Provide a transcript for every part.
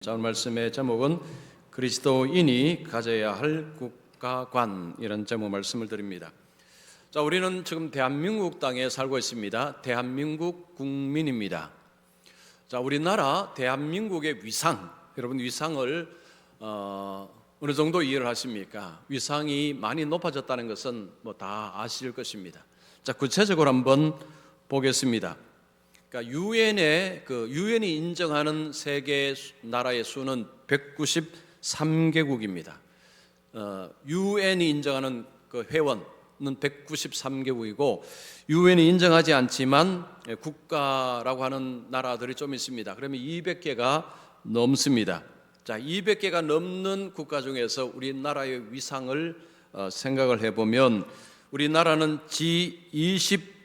자, 오늘 말씀의 제목은 그리스도인이 가져야 할 국가관, 이런 제목 말씀을 드립니다. 자, 우리는 지금 대한민국 땅에 살고 있습니다. 대한민국 국민입니다. 자, 우리나라 대한민국의 위상, 여러분 위상을 어느 정도 이해를 하십니까? 위상이 많이 높아졌다는 것은 뭐 다 아실 것입니다. 자, 구체적으로 한번 보겠습니다. 그러니까 유엔이 인정하는 세계 나라의 수는 193개국입니다. 유엔이 인정하는 그 회원은 193개국이고 유엔이 인정하지 않지만 국가라고 하는 나라들이 좀 있습니다. 그러면 200개가 넘습니다. 자, 200개가 넘는 국가 중에서 우리나라의 위상을 생각을 해보면 우리나라는 G20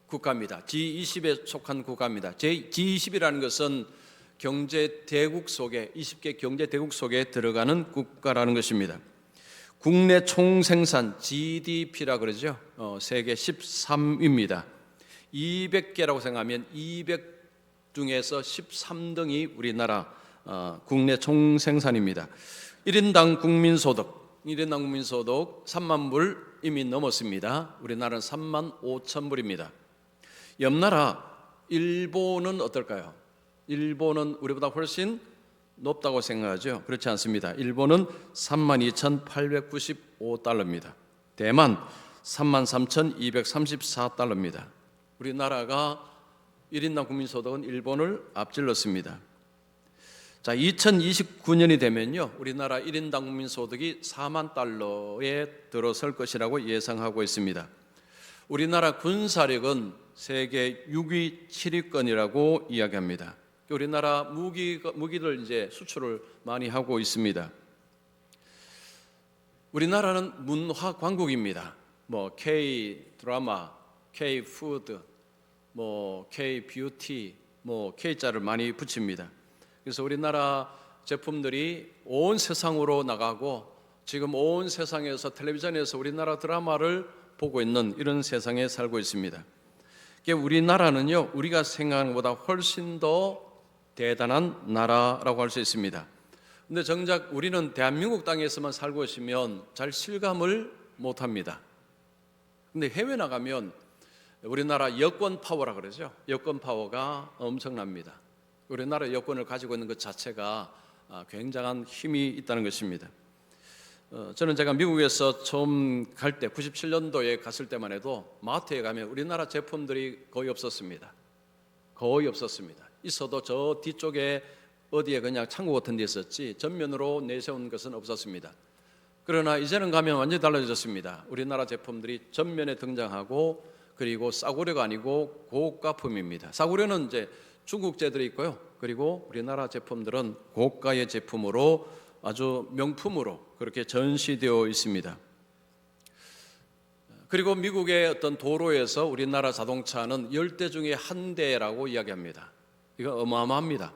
국가입니다. G20에 속한 국가입니다. G20이라는 것은 경제 대국 속에 20개 경제 대국 속에 들어가는 국가라는 것입니다. 국내 총생산 GDP라 그러죠. 세계 13위입니다. 200개라고 생각하면 200 중에서 13등이 우리나라 국내 총생산입니다. 1인당 국민소득 3만 불 이미 넘었습니다. 우리나라는 3만 5천 불입니다. 옆나라 일본은 어떨까요? 일본은 우리보다 훨씬 높다고 생각하죠? 그렇지 않습니다. 일본은 32,895달러입니다. 대만 33,234달러입니다. 우리나라가 1인당 국민소득은 일본을 앞질렀습니다. 자, 2029년이 되면요, 우리나라 1인당 국민소득이 4만 달러에 들어설 것이라고 예상하고 있습니다. 우리나라 군사력은 세계 6위 7위권이라고 이야기합니다. 우리나라 무기를 이제 수출을 많이 하고 있습니다. 우리나라는 문화 강국입니다. 뭐 K 드라마, K 푸드, 뭐 K 뷰티, 뭐 K자를 많이 붙입니다. 그래서 우리나라 제품들이 온 세상으로 나가고 지금 온 세상에서 텔레비전에서 우리나라 드라마를 보고 있는 이런 세상에 살고 있습니다. 우리나라는요, 우리가 생각하는 것보다 훨씬 더 대단한 나라라고 할 수 있습니다. 그런데 정작 우리는 대한민국 땅에서만 살고 있으면 잘 실감을 못합니다. 그런데 해외 나가면 우리나라 여권 파워라 그러죠. 여권 파워가 엄청납니다. 우리나라 여권을 가지고 있는 것 자체가 굉장한 힘이 있다는 것입니다. 저는 제가 미국에서 처음 갈 때 97년도에 갔을 때만 해도 마트에 가면 우리나라 제품들이 거의 없었습니다. 있어도 저 뒤쪽에 어디에 그냥 창고 같은 데 있었지 전면으로 내세운 것은 없었습니다. 그러나 이제는 가면 완전히 달라졌습니다. 우리나라 제품들이 전면에 등장하고, 그리고 싸구려가 아니고 고가품입니다. 싸구려는 이제 중국제들이 있고요. 그리고 우리나라 제품들은 고가의 제품으로 아주 명품으로 그렇게 전시되어 있습니다. 그리고 미국의 어떤 도로에서 우리나라 자동차는 10대 중에 한 대라고 이야기합니다. 이거 어마어마합니다.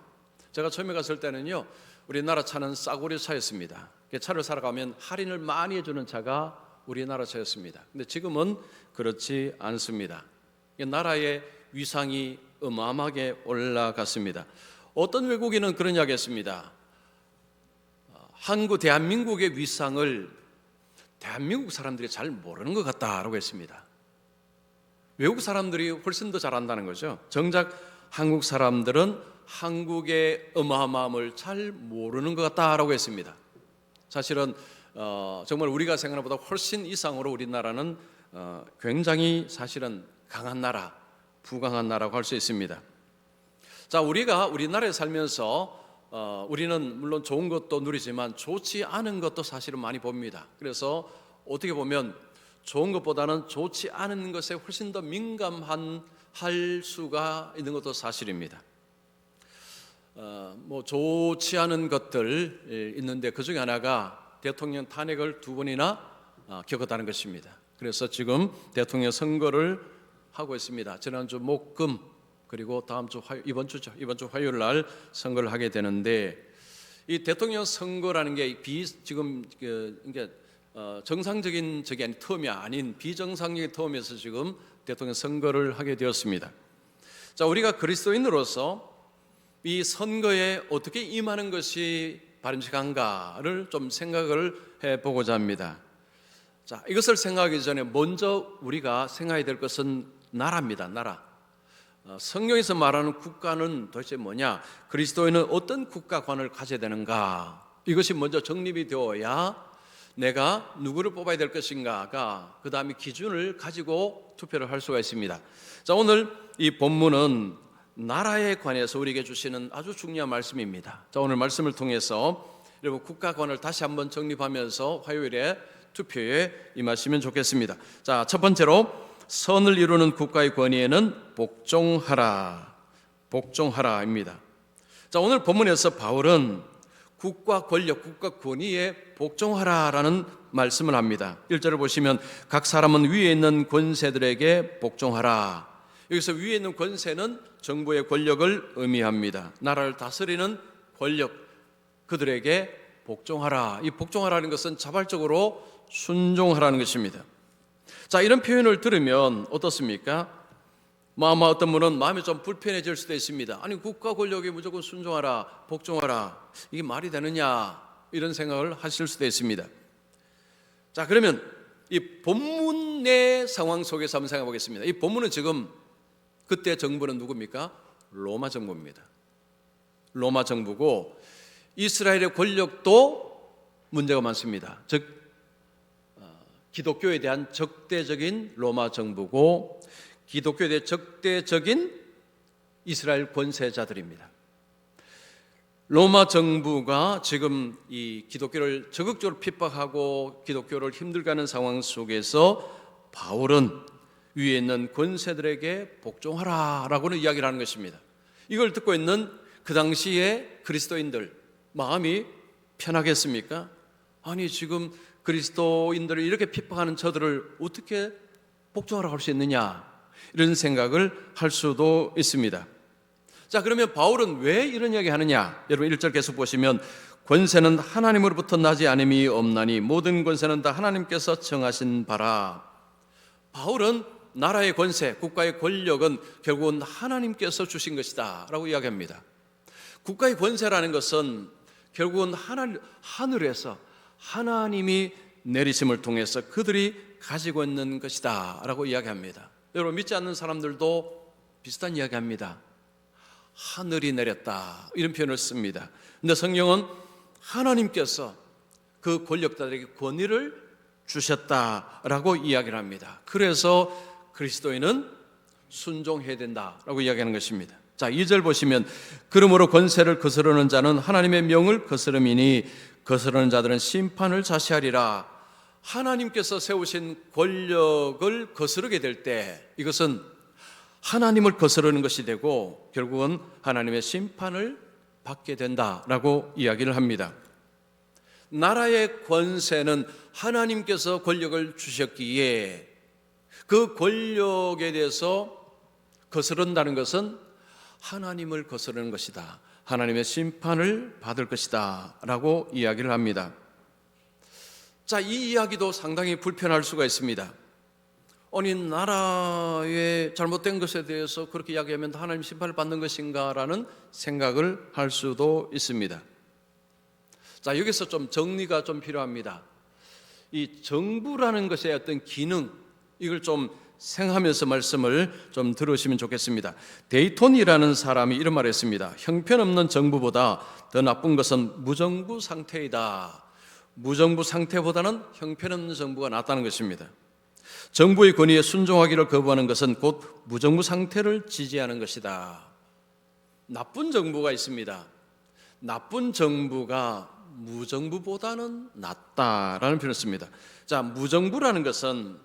제가 처음에 갔을 때는요, 우리나라 차는 싸구려 차였습니다. 차를 사러 가면 할인을 많이 해주는 차가 우리나라 차였습니다. 근데 지금은 그렇지 않습니다. 나라의 위상이 어마어마하게 올라갔습니다. 어떤 외국인은 그런 이야기 했습니다. 대한민국의 위상을 대한민국 사람들이 잘 모르는 것 같다라고 했습니다. 외국 사람들이 훨씬 더 잘 안다는 거죠. 정작 한국 사람들은 한국의 어마어마함을 잘 모르는 것 같다라고 했습니다. 사실은 정말 우리가 생각하는 것보다 훨씬 이상으로 우리나라는 굉장히 사실은 강한 나라, 부강한 나라라고 할 수 있습니다. 자, 우리나라에 살면서 우리는 물론 좋은 것도 누리지만 좋지 않은 것도 사실은 많이 봅니다. 그래서 어떻게 보면 좋은 것보다는 좋지 않은 것에 훨씬 더 민감할 수가 있는 것도 사실입니다. 뭐 좋지 않은 것들 있는데 그 중에 하나가 대통령 탄핵을 2번이나 겪었다는 것입니다. 그래서 지금 대통령 선거를 하고 있습니다. 지난주 목금, 그리고 다음 주 이번 주 화요일 날 선거를 하게 되는데, 이 대통령 선거라는 게 지금 정상적인 텀이 아닌 비정상적인 텀에서 지금 대통령 선거를 하게 되었습니다. 자, 우리가 그리스도인으로서 이 선거에 어떻게 임하는 것이 바람직한가를 좀 생각을 해보고자 합니다. 자, 이것을 생각하기 전에 먼저 우리가 생각해야 될 것은 나라입니다. 나라. 성경에서 말하는 국가는 도대체 뭐냐? 그리스도인은 어떤 국가관을 가져야 되는가? 이것이 먼저 정립이 되어야 내가 누구를 뽑아야 될 것인가가 그 다음에 기준을 가지고 투표를 할 수가 있습니다. 자, 오늘 이 본문은 나라에 관해서 우리에게 주시는 아주 중요한 말씀입니다. 자, 오늘 말씀을 통해서 여러분 국가관을 다시 한번 정립하면서 화요일에 투표에 임하시면 좋겠습니다. 자, 첫 번째로 선을 이루는 국가의 권위에는 복종하라. 복종하라입니다. 자, 오늘 본문에서 바울은 국가 권력, 국가 권위에 복종하라라는 말씀을 합니다. 1절을 보시면 각 사람은 위에 있는 권세들에게 복종하라. 여기서 위에 있는 권세는 정부의 권력을 의미합니다. 나라를 다스리는 권력, 그들에게 복종하라. 이 복종하라는 것은 자발적으로 순종하라는 것입니다. 자, 이런 표현을 들으면 어떻습니까? 아마 어떤 분은 마음이 좀 불편해질 수도 있습니다. 아니, 국가 권력에 무조건 순종하라, 복종하라, 이게 말이 되느냐, 이런 생각을 하실 수도 있습니다. 자, 그러면 이 본문의 상황 속에서 한번 생각해 보겠습니다. 이 본문은 지금 그때 정부는 누굽니까? 로마 정부입니다. 로마 정부고 이스라엘의 권력도 문제가 많습니다. 즉 기독교에 대한 적대적인 로마 정부고 기독교에 대한 적대적인 이스라엘 권세자들입니다. 로마 정부가 지금 이 기독교를 적극적으로 핍박하고 기독교를 힘들게 하는 상황 속에서 바울은 위에 있는 권세들에게 복종하라라고는 이야기를 하는 것입니다. 이걸 듣고 있는 그 당시에 그리스도인들 마음이 편하겠습니까? 아니, 지금 그리스도인들을 이렇게 핍박하는 저들을 어떻게 복종하라고 할 수 있느냐, 이런 생각을 할 수도 있습니다. 자, 그러면 바울은 왜 이런 이야기 하느냐? 여러분 1절 계속 보시면 권세는 하나님으로부터 나지 않음이 없나니 모든 권세는 다 하나님께서 정하신 바라. 바울은 나라의 권세, 국가의 권력은 결국은 하나님께서 주신 것이다 라고 이야기합니다. 국가의 권세라는 것은 결국은 하늘에서 하나님이 내리심을 통해서 그들이 가지고 있는 것이다 라고 이야기합니다. 여러분 믿지 않는 사람들도 비슷한 이야기합니다. 하늘이 내렸다, 이런 표현을 씁니다. 근데 성경은 하나님께서 그 권력자들에게 권위를 주셨다라고 이야기를 합니다. 그래서 그리스도인은 순종해야 된다라고 이야기하는 것입니다. 자, 2절 보시면 그러므로 권세를 거스르는 자는 하나님의 명을 거스름이니 거스르는 자들은 심판을 자시하리라. 하나님께서 세우신 권력을 거스르게 될 때 이것은 하나님을 거스르는 것이 되고 결국은 하나님의 심판을 받게 된다라고 이야기를 합니다. 나라의 권세는 하나님께서 권력을 주셨기에 그 권력에 대해서 거스른다는 것은 하나님을 거스르는 것이다, 하나님의 심판을 받을 것이다 라고 이야기를 합니다. 자, 이 이야기도 상당히 불편할 수가 있습니다. 아니, 나라의 잘못된 것에 대해서 그렇게 이야기하면 하나님 심판을 받는 것인가 라는 생각을 할 수도 있습니다. 자, 여기서 좀 정리가 좀 필요합니다. 이 정부라는 것의 어떤 기능, 이걸 좀 생각하면서 말씀을 좀 들으시면 좋겠습니다. 데이톤이라는 사람이 이런 말을 했습니다. 형편없는 정부보다 더 나쁜 것은 무정부 상태이다. 무정부 상태보다는 형편없는 정부가 낫다는 것입니다. 정부의 권위에 순종하기를 거부하는 것은 곧 무정부 상태를 지지하는 것이다. 나쁜 정부가 있습니다. 나쁜 정부가 무정부보다는 낫다라는 표현을 씁니다. 자, 무정부라는 것은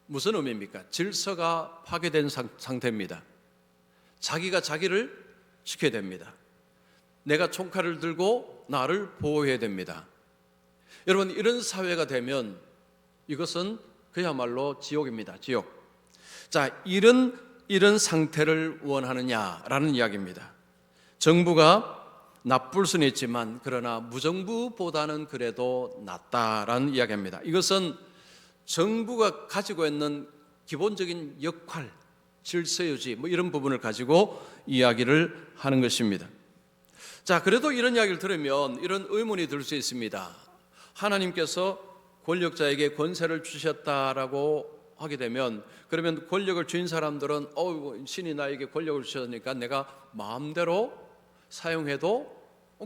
무슨 의미입니까? 질서가 파괴된 상태입니다. 자기가 자기를 지켜야 됩니다. 내가 총칼을 들고 나를 보호해야 됩니다. 여러분, 이런 사회가 되면 이것은 그야말로 지옥입니다. 지옥. 자, 이런 상태를 원하느냐라는 이야기입니다. 정부가 나쁠 수는 있지만 그러나 무정부보다는 그래도 낫다라는 이야기입니다. 이것은 정부가 가지고 있는 기본적인 역할, 질서유지 뭐 이런 부분을 가지고 이야기를 하는 것입니다. 자, 그래도 이런 이야기를 들으면 이런 의문이 들 수 있습니다. 하나님께서 권력자에게 권세를 주셨다라고 하게 되면, 그러면 권력을 쥔 사람들은 신이 나에게 권력을 주셨으니까 내가 마음대로 사용해도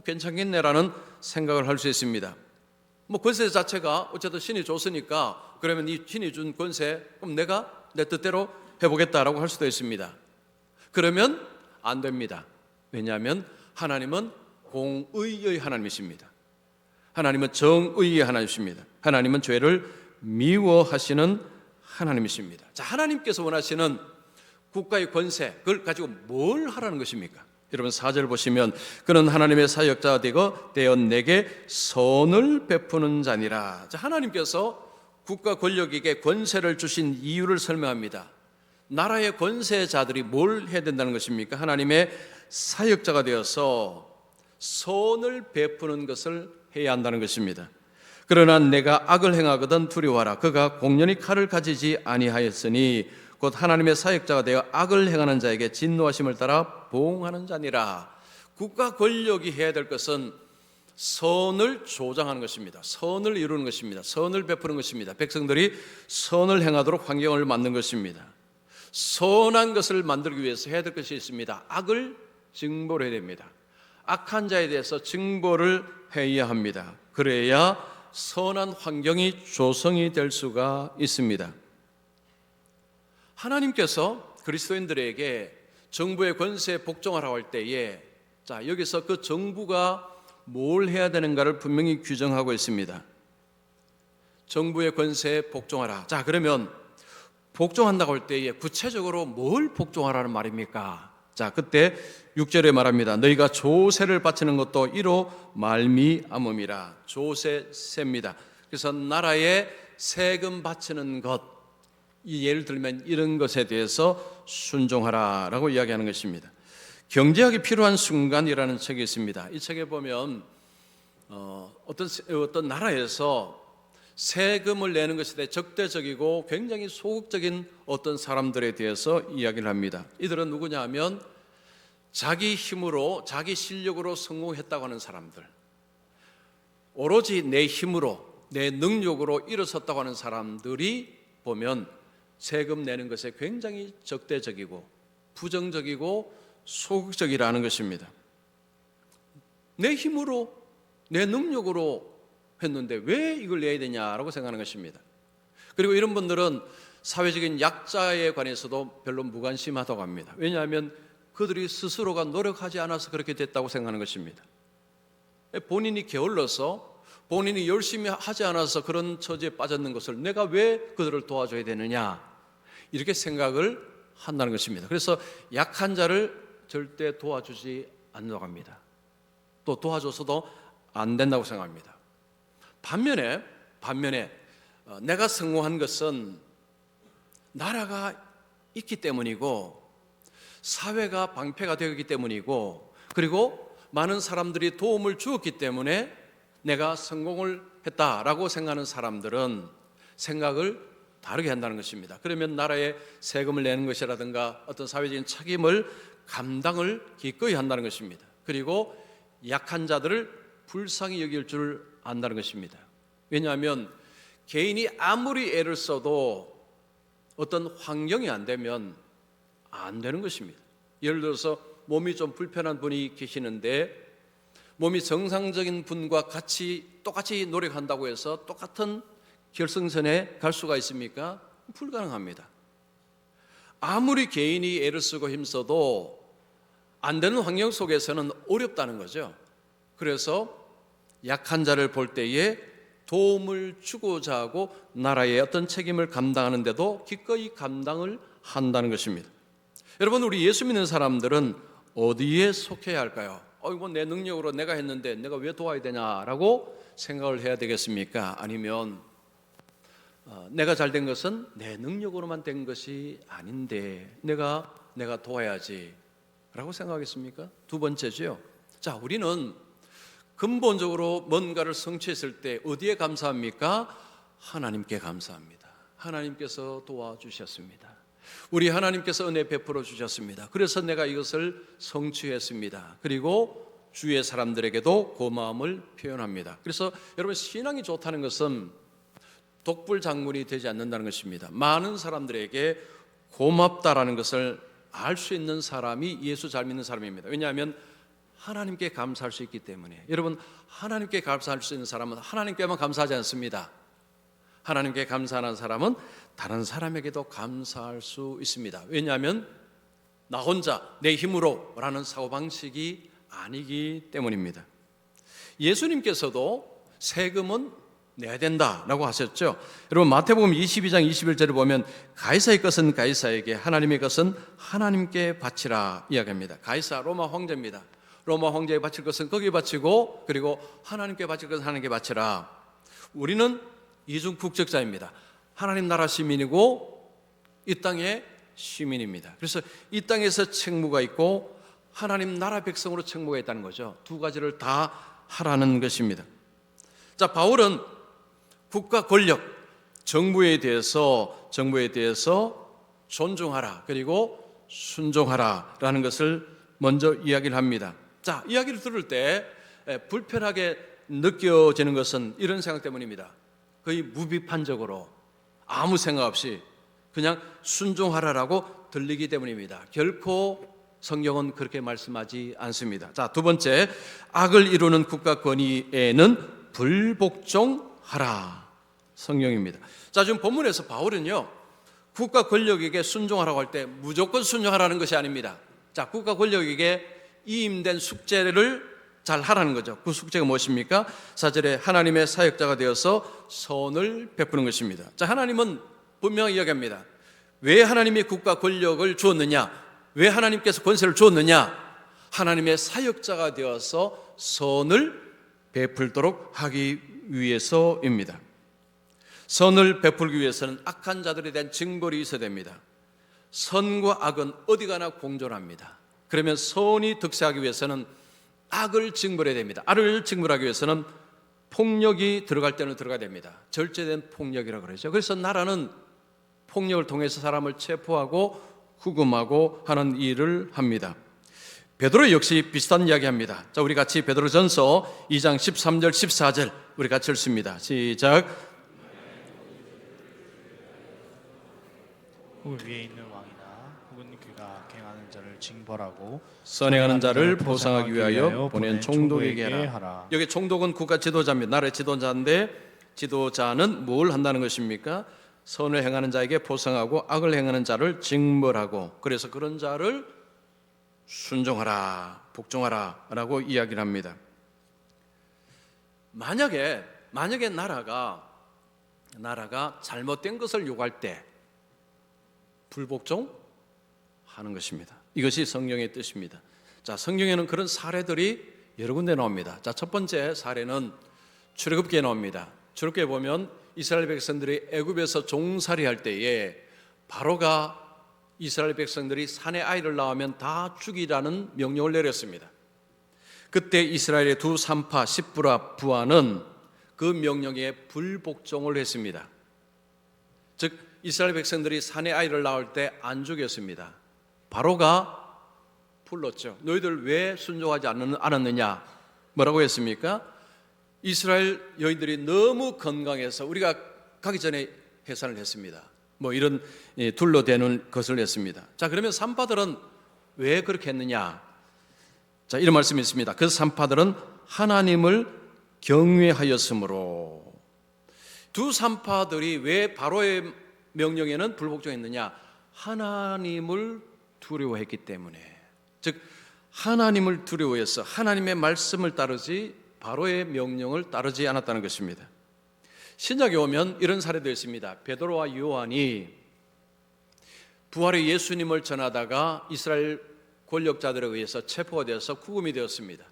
괜찮겠네라는 생각을 할 수 있습니다. 뭐 권세 자체가 어쨌든 신이 줬으니까 그러면 이 신이 준 권세 그럼 내가 내 뜻대로 해보겠다라고 할 수도 있습니다. 그러면 안 됩니다. 왜냐하면 하나님은 공의의 하나님이십니다. 하나님은 정의의 하나님이십니다. 하나님은 죄를 미워하시는 하나님이십니다. 자, 하나님께서 원하시는 국가의 권세, 그걸 가지고 뭘 하라는 것입니까? 여러분 4절 보시면 그는 하나님의 사역자가 되어 내게 선을 베푸는 자니라. 자, 하나님께서 국가 권력에게 권세를 주신 이유를 설명합니다. 나라의 권세자들이 뭘 해야 된다는 것입니까? 하나님의 사역자가 되어서 선을 베푸는 것을 해야 한다는 것입니다. 그러나 내가 악을 행하거든 두려워하라. 그가 공연히 칼을 가지지 아니하였으니 곧 하나님의 사역자가 되어 악을 행하는 자에게 진노하심을 따라 보응하는 자니라. 국가 권력이 해야 될 것은 선을 조장하는 것입니다. 선을 이루는 것입니다. 선을 베푸는 것입니다. 백성들이 선을 행하도록 환경을 만든 것입니다. 선한 것을 만들기 위해서 해야 될 것이 있습니다. 악을 징벌해야 됩니다. 악한 자에 대해서 징벌을 해야 합니다. 그래야 선한 환경이 조성이 될 수가 있습니다. 하나님께서 그리스도인들에게 정부의 권세에 복종하라고 할 때에, 자, 여기서 그 정부가 뭘 해야 되는가를 분명히 규정하고 있습니다. 정부의 권세에 복종하라. 자, 그러면 복종한다고 할 때에 구체적으로 뭘 복종하라는 말입니까? 자, 그때 6절에 말합니다. 너희가 조세를 바치는 것도 이로 말미암음이라. 조세세입니다. 그래서 나라에 세금 바치는 것, 이 예를 들면 이런 것에 대해서 순종하라라고 이야기하는 것입니다. 경제학이 필요한 순간이라는 책이 있습니다. 이 책에 보면 어떤 나라에서 세금을 내는 것에 대해 적대적이고 굉장히 소극적인 어떤 사람들에 대해서 이야기를 합니다. 이들은 누구냐 하면 자기 힘으로 자기 실력으로 성공했다고 하는 사람들, 오로지 내 힘으로 내 능력으로 일어섰다고 하는 사람들이 보면 세금 내는 것에 굉장히 적대적이고 부정적이고 소극적이라는 것입니다. 내 힘으로 내 능력으로 했는데 왜 이걸 내야 되냐라고 생각하는 것입니다. 그리고 이런 분들은 사회적인 약자에 관해서도 별로 무관심하다고 합니다. 왜냐하면 그들이 스스로가 노력하지 않아서 그렇게 됐다고 생각하는 것입니다. 본인이 게을러서 본인이 열심히 하지 않아서 그런 처지에 빠졌는 것을 내가 왜 그들을 도와줘야 되느냐, 이렇게 생각을 한다는 것입니다. 그래서 약한 자를 절대 도와주지 않는다고 합니다. 또 도와줘서도 안 된다고 생각합니다. 반면에 내가 성공한 것은 나라가 있기 때문이고 사회가 방패가 되었기 때문이고 그리고 많은 사람들이 도움을 주었기 때문에 내가 성공을 했다라고 생각하는 사람들은 생각을 다르게 한다는 것입니다. 그러면 나라에 세금을 내는 것이라든가 어떤 사회적인 책임을 감당을 기꺼이 한다는 것입니다. 그리고 약한 자들을 불쌍히 여길 줄 안다는 것입니다. 왜냐하면 개인이 아무리 애를 써도 어떤 환경이 안 되면 안 되는 것입니다. 예를 들어서 몸이 좀 불편한 분이 계시는데 몸이 정상적인 분과 똑같이 노력한다고 해서 똑같은 결승선에 갈 수가 있습니까? 불가능합니다. 아무리 개인이 애를 쓰고 힘써도 안 되는 환경 속에서는 어렵다는 거죠. 그래서 약한 자를 볼 때에 도움을 주고자 하고 나라의 어떤 책임을 감당하는데도 기꺼이 감당을 한다는 것입니다. 여러분, 우리 예수 믿는 사람들은 어디에 속해야 할까요? 내 능력으로 내가 했는데 내가 왜 도와야 되냐라고 생각을 해야 되겠습니까? 아니면 내가 잘된 것은 내 능력으로만 된 것이 아닌데 내가 도와야지 라고 생각하겠습니까? 두 번째죠. 자, 우리는 근본적으로 뭔가를 성취했을 때 어디에 감사합니까? 하나님께 감사합니다. 하나님께서 도와주셨습니다. 우리 하나님께서 은혜 베풀어 주셨습니다. 그래서 내가 이것을 성취했습니다. 그리고 주위의 사람들에게도 고마움을 표현합니다. 그래서 여러분, 신앙이 좋다는 것은 독불장군이 되지 않는다는 것입니다. 많은 사람들에게 고맙다라는 것을 알 수 있는 사람이 예수 잘 믿는 사람입니다. 왜냐하면 하나님께 감사할 수 있기 때문에. 여러분, 하나님께 감사할 수 있는 사람은 하나님께만 감사하지 않습니다. 하나님께 감사하는 사람은 다른 사람에게도 감사할 수 있습니다. 왜냐하면 나 혼자 내 힘으로 라는 사고방식이 아니기 때문입니다. 예수님께서도 세금은 내야 된다라고 하셨죠. 여러분, 마태복음 22장 21절을 보면 가이사의 것은 가이사에게, 하나님의 것은 하나님께 바치라 이야기합니다. 가이사, 로마 황제입니다. 로마 황제에 바칠 것은 거기에 바치고, 그리고 하나님께 바칠 것은 하나님께 바치라. 우리는 이중 국적자입니다. 하나님 나라 시민이고 이 땅의 시민입니다. 그래서 이 땅에서 책무가 있고 하나님 나라 백성으로 책무가 있다는 거죠. 두 가지를 다 하라는 것입니다. 자, 바울은 국가 권력, 정부에 대해서 존중하라, 그리고 순종하라라는 것을 먼저 이야기를 합니다. 자, 이야기를 들을 때 불편하게 느껴지는 것은 이런 생각 때문입니다. 거의 무비판적으로 아무 생각 없이 그냥 순종하라라고 들리기 때문입니다. 결코 성경은 그렇게 말씀하지 않습니다. 자, 두 번째, 악을 이루는 국가 권위에는 불복종하라, 성경입니다. 자, 지금 본문에서 바울은요, 국가 권력에게 순종하라고 할 때 무조건 순종하라는 것이 아닙니다. 자, 국가 권력에게 이임된 숙제를 잘 하라는 거죠. 그 숙제가 무엇입니까? 4절에 하나님의 사역자가 되어서 선을 베푸는 것입니다. 자, 하나님은 분명히 이야기합니다. 왜 하나님이 국가 권력을 주었느냐? 왜 하나님께서 권세를 주었느냐? 하나님의 사역자가 되어서 선을 베풀도록 하기 위해서입니다. 선을 베풀기 위해서는 악한 자들에 대한 징벌이 있어야 됩니다. 선과 악은 어디 가나 공존합니다. 그러면 선이 득세하기 위해서는 악을 징벌해야 됩니다. 악을 징벌하기 위해서는 폭력이 들어갈 때는 들어가야 됩니다. 절제된 폭력이라고 그러죠. 그래서 나라는 폭력을 통해서 사람을 체포하고 구금하고 하는 일을 합니다. 베드로 역시 비슷한 이야기합니다. 자, 우리 같이 베드로전서 2장 13절 14절 우리 같이 읽습니다. 시작. 혹은 위에 있는 왕이나 혹은 그가 행하는 자를 징벌하고 선행하는 자를 보상하기 위하여 보낸 총독에게 하라. 여기 총독은 국가 지도자입니다. 나라의 지도자인데 지도자는 뭘 한다는 것입니까? 선을 행하는 자에게 보상하고 악을 행하는 자를 징벌하고, 그래서 그런 자를 순종하라, 복종하라 라고 이야기를 합니다. 만약에 나라가 잘못된 것을 요구할 때 불복종하는 것입니다. 이것이 성경의 뜻입니다. 자, 성경에는 그런 사례들이 여러 군데 나옵니다. 자, 첫 번째 사례는 출애굽기에 나옵니다. 출애굽기에 보면 이스라엘 백성들이 애굽에서 종살이할 때에 바로가 이스라엘 백성들이 산에 아이를 낳으면 다 죽이라는 명령을 내렸습니다. 그때 이스라엘의 두 산파 십부라 부하는 그 명령에 불복종을 했습니다. 즉 이스라엘 백성들이 산에 아이를 낳을 때 안 죽였습니다. 바로가 불렀죠. 너희들 왜 순종하지 않았느냐? 뭐라고 했습니까? 이스라엘 여인들이 너무 건강해서 우리가 가기 전에 해산을 했습니다. 뭐 이런 둘러대는 것을 했습니다. 자, 그러면 산파들은 왜 그렇게 했느냐? 자, 이런 말씀이 있습니다. 그 산파들은 하나님을 경외하였으므로. 두 산파들이 왜 바로의 명령에는 불복종했느냐? 하나님을 두려워했기 때문에. 즉 하나님을 두려워해서 하나님의 말씀을 따르지 바로의 명령을 따르지 않았다는 것입니다. 신약에 오면 이런 사례도 있습니다. 베드로와 요한이 부활의 예수님을 전하다가 이스라엘 권력자들에 의해서 체포가 되어서 구금이 되었습니다.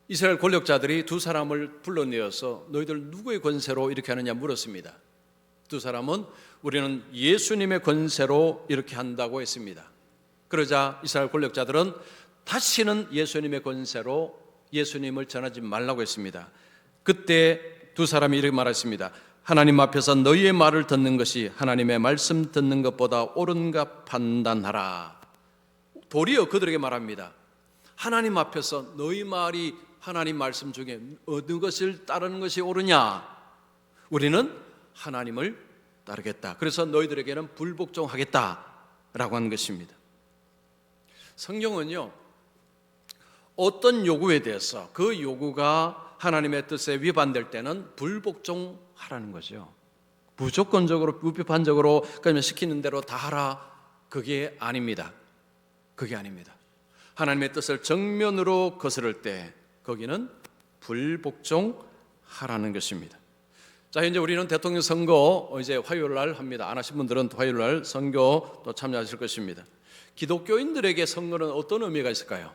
이스라엘 권력자들이 두 사람을 불러내어서 너희들 누구의 권세로 이렇게 하느냐 물었습니다. 두 사람은 우리는 예수님의 권세로 이렇게 한다고 했습니다. 그러자 이스라엘 권력자들은 다시는 예수님의 권세로 예수님을 전하지 말라고 했습니다. 그때 두 사람이 이렇게 말했습니다. 하나님 앞에서 너희의 말을 듣는 것이 하나님의 말씀 듣는 것보다 옳은가 판단하라. 도리어 그들에게 말합니다. 하나님 앞에서 너희 말이 하나님 말씀 중에 어느 것을 따르는 것이 옳으냐? 우리는 하나님을 따르겠다. 그래서 너희들에게는 불복종하겠다라고 하는 것입니다. 성경은요, 어떤 요구에 대해서 그 요구가 하나님의 뜻에 위반될 때는 불복종하라는 거죠. 무조건적으로 무비판적으로 그러면 시키는 대로 다 하라, 그게 아닙니다. 그게 아닙니다. 하나님의 뜻을 정면으로 거스를 때 거기는 불복종하라는 것입니다. 자, 현재 우리는 대통령 선거 이제 화요일 날 합니다. 안 하신 분들은 화요일 날 선거 또 참여하실 것입니다. 기독교인들에게 선거는 어떤 의미가 있을까요?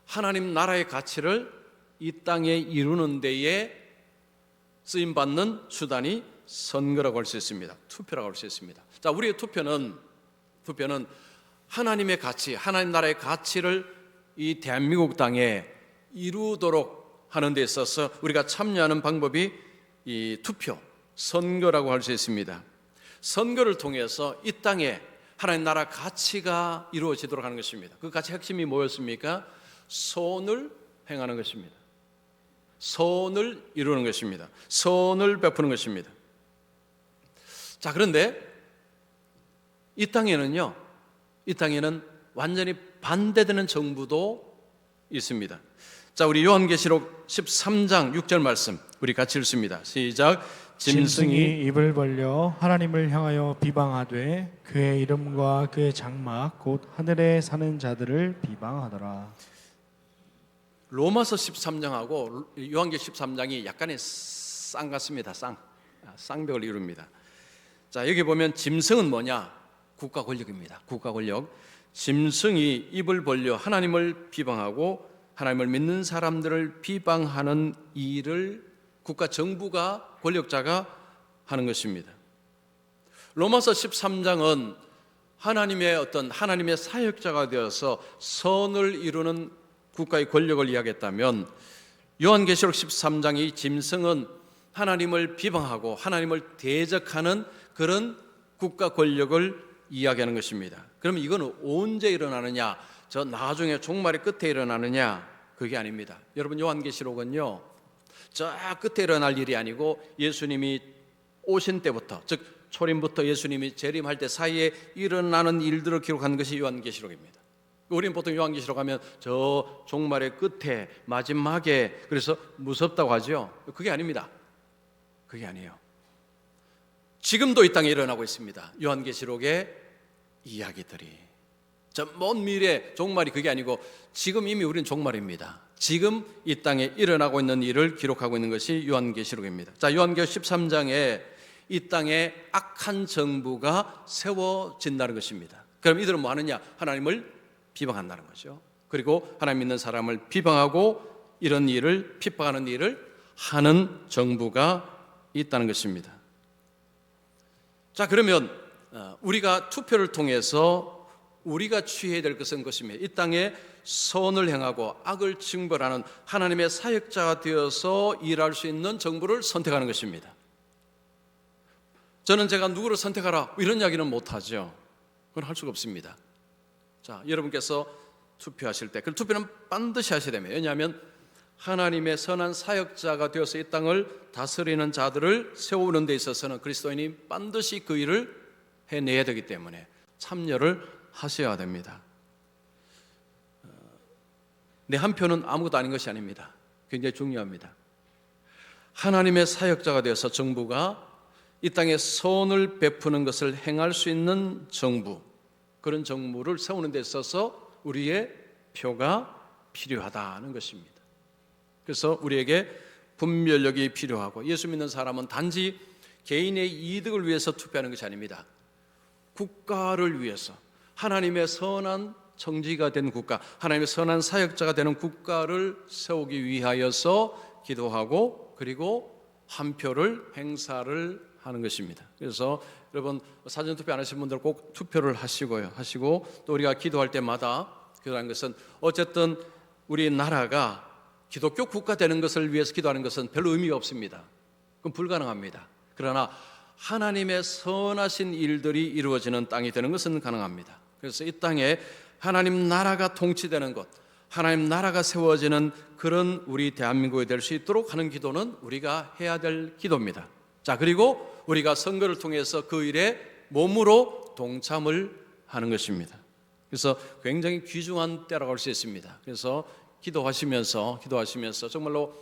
하나님 나라의 가치를 이 땅에 이루는 데에 쓰임 받는 수단이 선거라고 할 수 있습니다. 투표라고 할 수 있습니다. 자, 우리의 투표는 하나님의 가치, 하나님 나라의 가치를 이 대한민국 땅에 이루도록 하는 데 있어서 우리가 참여하는 방법이 이 투표, 선거라고 할 수 있습니다. 선거를 통해서 이 땅에 하나님 나라 가치가 이루어지도록 하는 것입니다. 그 가치 핵심이 뭐였습니까? 선을 행하는 것입니다. 선을 이루는 것입니다. 선을 베푸는 것입니다. 자, 그런데 이 땅에는 완전히 반대되는 정부도 있습니다. 자, 우리 요한계시록 13장 6절 말씀 우리 같이 읽습니다. 시작. 짐승이 입을 벌려 하나님을 향하여 비방하되 그의 이름과 그의 장막 곧 하늘에 사는 자들을 비방하더라. 로마서 13장하고 요한계시록 13장이 약간의 쌍 같습니다. 쌍벽을 이룹니다. 자, 여기 보면 짐승은 뭐냐? 국가 권력입니다. 국가 권력. 짐승이 입을 벌려 하나님을 비방하고 하나님을 믿는 사람들을 비방하는 일을 국가 정부가 권력자가 하는 것입니다. 로마서 13장은 하나님의 사역자가 되어서 선을 이루는 국가의 권력을 이야기했다면 요한계시록 13장의 짐승은 하나님을 비방하고 하나님을 대적하는 그런 국가 권력을 이야기하는 것입니다. 그러면 이거는 언제 일어나느냐? 저 나중에 종말의 끝에 일어나느냐? 그게 아닙니다. 여러분, 요한계시록은요, 저 끝에 일어날 일이 아니고 예수님이 오신 때부터, 즉 초림부터 예수님이 재림할 때 사이에 일어나는 일들을 기록한 것이 요한계시록입니다. 우리는 보통 요한계시록 하면 저 종말의 끝에 마지막에 그래서 무섭다고 하죠. 그게 아닙니다. 그게 아니에요. 지금도 이 땅에 일어나고 있습니다. 요한계시록의 이야기들이. 저 먼 미래 종말이 그게 아니고 지금 이미 우리는 종말입니다. 지금 이 땅에 일어나고 있는 일을 기록하고 있는 것이 요한계시록입니다. 자, 요한계시록 13장에 이 땅에 악한 정부가 세워진다는 것입니다. 그럼 이들은 뭐 하느냐? 하나님을 비방한다는 거죠. 그리고 하나님 믿는 사람을 비방하고 이런 일을 핍박하는 일을 하는 정부가 있다는 것입니다. 자, 그러면 우리가 투표를 통해서 우리가 취해야 될 것은 것입니다. 이 땅에 선을 행하고 악을 징벌하는 하나님의 사역자가 되어서 일할 수 있는 정부를 선택하는 것입니다. 저는 제가 누구를 선택하라 이런 이야기는 못하죠. 그건 할 수가 없습니다. 자, 여러분께서 투표하실 때 그 투표는 반드시 하셔야 됩니다. 왜냐하면 하나님의 선한 사역자가 되어서 이 땅을 다스리는 자들을 세우는 데 있어서는 그리스도인이 반드시 그 일을 해내야 되기 때문에 참여를 하셔야 됩니다. 내 한 표는 아무것도 아닌 것이 아닙니다. 굉장히 중요합니다. 하나님의 사역자가 되어서 정부가 이 땅에 선을 베푸는 것을 행할 수 있는 정부, 그런 정부를 세우는 데 있어서 우리의 표가 필요하다는 것입니다. 그래서 우리에게 분별력이 필요하고 예수 믿는 사람은 단지 개인의 이득을 위해서 투표하는 것이 아닙니다. 국가를 위해서 하나님의 선한 청지가 된 국가, 하나님의 선한 사역자가 되는 국가를 세우기 위하여서 기도하고 그리고 한 표를 행사를 하는 것입니다. 그래서 여러분 사전투표 안 하신 분들 꼭 투표를 하시고 또 우리가 기도할 때마다 기도하는 것은 어쨌든 우리 나라가 기독교 국가 되는 것을 위해서 기도하는 것은 별로 의미가 없습니다. 그건 불가능합니다. 그러나 하나님의 선하신 일들이 이루어지는 땅이 되는 것은 가능합니다. 그래서 이 땅에 하나님 나라가 통치되는 것, 하나님 나라가 세워지는 그런 우리 대한민국이 될 수 있도록 하는 기도는 우리가 해야 될 기도입니다. 자, 그리고 우리가 선거를 통해서 그 일에 몸으로 동참을 하는 것입니다. 그래서 굉장히 귀중한 때라고 할 수 있습니다. 그래서 기도하시면서 정말로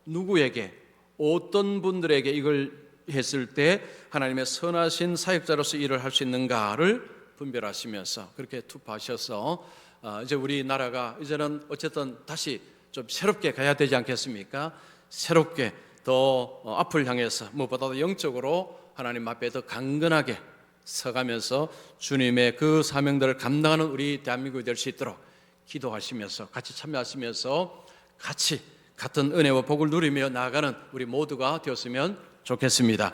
누구에게 어떤 분들에게 이걸 했을 때 하나님의 선하신 사역자로서 일을 할 수 있는가를 분별하시면서 그렇게 투표하셔서 이제 우리나라가 이제는 어쨌든 다시 좀 새롭게 가야 되지 않겠습니까? 새롭게 더 앞을 향해서 무엇보다도 영적으로 하나님 앞에 더 강건하게 서가면서 주님의 그 사명들을 감당하는 우리 대한민국이 될 수 있도록 기도하시면서 같이 참여하시면서 같이 같은 은혜와 복을 누리며 나아가는 우리 모두가 되었으면 좋겠습니다.